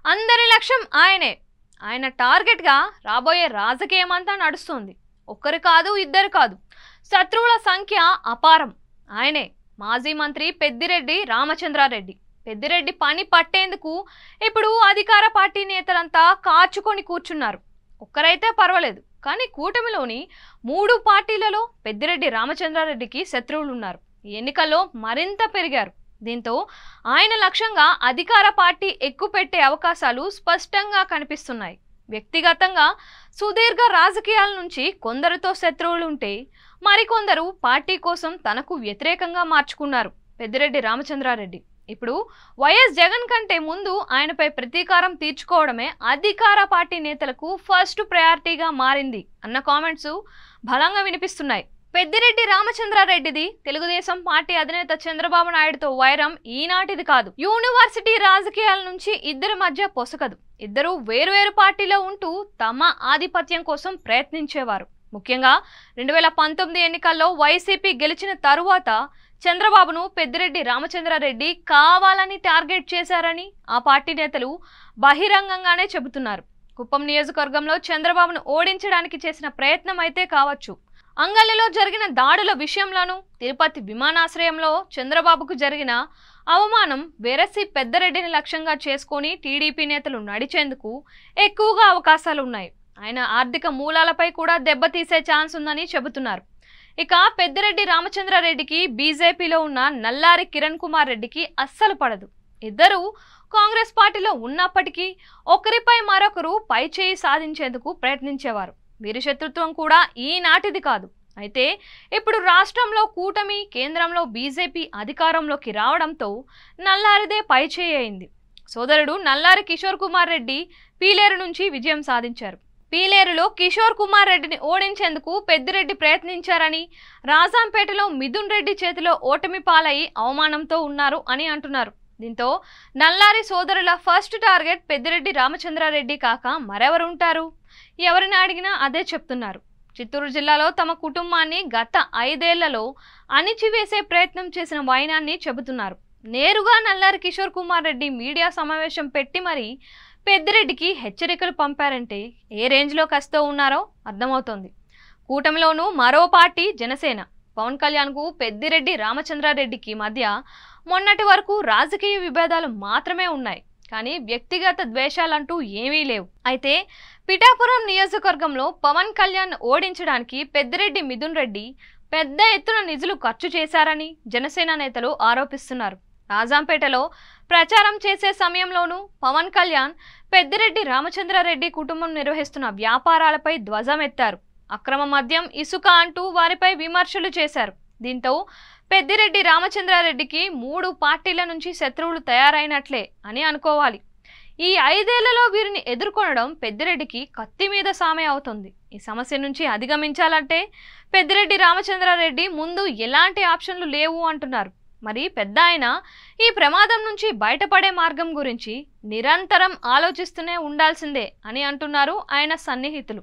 అందరి లక్ష్యం ఆయనే. ఆయన టార్గెట్గా రాబోయే రాజకీయమంతా నడుస్తుంది. ఒక్కరు కాదు, ఇద్దరు కాదు, శత్రువుల సంఖ్య అపారం. ఆయనే మాజీ మంత్రి పెద్దిరెడ్డి రామచంద్రారెడ్డి. పెద్దిరెడ్డి పని పట్టేందుకు ఇప్పుడు అధికార పార్టీ నేతలంతా కాచుకొని కూర్చున్నారు. ఒక్కరైతే పర్వాలేదు, కానీ కూటమిలోని 3 పార్టీలలో పెద్దిరెడ్డి రామచంద్రారెడ్డికి శత్రువులున్నారు. ఈ ఎన్నికల్లో మరింత పెరిగారు. దీంతో ఆయన లక్ష్యంగా అధికార పార్టీ ఎక్కుపెట్టే అవకాశాలు స్పష్టంగా కనిపిస్తున్నాయి. వ్యక్తిగతంగా సుదీర్ఘ రాజకీయాల నుంచి కొందరితో శత్రువులు ఉంటే మరికొందరు పార్టీ కోసం తనకు వ్యతిరేకంగా మార్చుకున్నారు పెద్దిరెడ్డి రామచంద్రారెడ్డి. ఇప్పుడు వైఎస్ జగన్ కంటే ముందు ఆయనపై ప్రతీకారం తీర్చుకోవడమే అధికార పార్టీ నేతలకు ఫస్ట్ ప్రయారిటీగా మారింది అన్న కామెంట్స్ బలంగా వినిపిస్తున్నాయి. పెద్దిరెడ్డి రామచంద్రారెడ్డిది తెలుగుదేశం పార్టీ అధినేత చంద్రబాబు నాయుడుతో వైరం ఈనాటిది కాదు. యూనివర్సిటీ రాజకీయాల నుంచి ఇద్దరి మధ్య పొసగదు. ఇద్దరు వేరువేరు పార్టీలో ఉంటూ తమ ఆధిపత్యం కోసం ప్రయత్నించేవారు. ముఖ్యంగా 2019 ఎన్నికల్లో వైసీపీ గెలిచిన తరువాత చంద్రబాబును పెద్దిరెడ్డి రామచంద్రారెడ్డి కావాలని టార్గెట్ చేశారని ఆ పార్టీ నేతలు బహిరంగంగానే చెబుతున్నారు. కుప్పం నియోజకవర్గంలో చంద్రబాబును ఓడించడానికి చేసిన ప్రయత్నం అయితే కావచ్చు, అంగళ్ళలో జరిగిన దాడుల విషయంలోనూ, తిరుపతి విమానాశ్రయంలో చంద్రబాబుకు జరిగిన అవమానం వేరసి పెద్దిరెడ్డిని లక్ష్యంగా చేసుకొని టీడీపీ నేతలు నడిచేందుకు ఎక్కువగా అవకాశాలు ఉన్నాయి. ఆయన ఆర్థిక మూలాలపై కూడా దెబ్బతీసే ఛాన్స్ ఉందని చెబుతున్నారు. ఇక పెద్దిరెడ్డి రామచంద్రారెడ్డికి బీజేపీలో ఉన్న నల్లారి కిరణ్ కుమార్ రెడ్డికి అస్సలు పడదు. ఇద్దరు కాంగ్రెస్ పార్టీలో ఉన్నప్పటికీ ఒకరిపై మరొకరు పైచేయి సాధించేందుకు ప్రయత్నించేవారు. వీరి శత్రుత్వం కూడా ఈనాటిది కాదు. అయితే ఇప్పుడు రాష్ట్రంలో కూటమి, కేంద్రంలో బీజేపీ అధికారంలోకి రావడంతో నల్లారిదే పైచేయి అయింది. సోదరుడు నల్లారి కిషోర్ కుమార్ రెడ్డి పీలేరు నుంచి విజయం సాధించారు. పీలేరులో కిషోర్ కుమార్ రెడ్డిని ఓడించేందుకు పెద్దిరెడ్డి ప్రయత్నించారని, రాజాంపేటలో మిథున్ రెడ్డి చేతిలో ఓటమి పాలయ్యి అవమానంతో ఉన్నారు అని అంటున్నారు. దీంతో నల్లారి సోదరుల ఫస్ట్ టార్గెట్ పెద్దిరెడ్డి రామచంద్రారెడ్డి కాక మరెవరుంటారు? ఎవరిని అడిగినా అదే చెప్తున్నారు. చిత్తూరు జిల్లాలో తమ కుటుంబాన్ని గత 5 ఏళ్లలో అణిచివేసే ప్రయత్నం చేసిన వైనాన్ని చెబుతున్నారు. నేరుగా నల్లారి కిషోర్ కుమార్ రెడ్డి మీడియా సమావేశం పెట్టి మరీ పెద్దిరెడ్డికి హెచ్చరికలు పంపారంటే ఏ రేంజ్లో కస్తూ ఉన్నారో అర్థమవుతోంది. కూటమిలోనూ మరో పార్టీ జనసేన. పవన్ కళ్యాణ్కు పెద్దిరెడ్డి రామచంద్రారెడ్డికి మధ్య మొన్నటి వరకు రాజకీయ విభేదాలు మాత్రమే ఉన్నాయి, కానీ వ్యక్తిగత ద్వేషాలంటూ ఏమీ లేవు. అయితే పిఠాపురం నియోజకవర్గంలో పవన్ కళ్యాణ్ ఓడించడానికి పెద్దిరెడ్డి మిథున్ రెడ్డి పెద్ద ఎత్తున నిధులు ఖర్చు చేశారని జనసేన నేతలు ఆరోపిస్తున్నారు. రాజాంపేటలో ప్రచారం చేసే సమయంలోనూ పవన్ కళ్యాణ్ పెద్దిరెడ్డి రామచంద్రారెడ్డి కుటుంబం నిర్వహిస్తున్న వ్యాపారాలపై ధ్వజం ఎత్తారు. అక్రమ మద్యం, ఇసుక అంటూ వారిపై విమర్శలు చేశారు. దీంతో పెద్దిరెడ్డి రామచంద్రారెడ్డికి 3 పార్టీల నుంచి శత్రువులు తయారైనట్లే అని అనుకోవాలి. ఈ 5 ఏళ్లలో వీరిని ఎదుర్కొనడం పెద్దిరెడ్డికి కత్తి మీద సామే అవుతుంది. ఈ సమస్య నుంచి అధిగమించాలంటే పెద్దిరెడ్డి రామచంద్రారెడ్డి ముందు ఎలాంటి ఆప్షన్లు లేవు అంటున్నారు. మరి పెద్ద ఆయన ఈ ప్రమాదం నుంచి బయటపడే మార్గం గురించి నిరంతరం ఆలోచిస్తూనే ఉండాల్సిందే అని అంటున్నారు ఆయన సన్నిహితులు.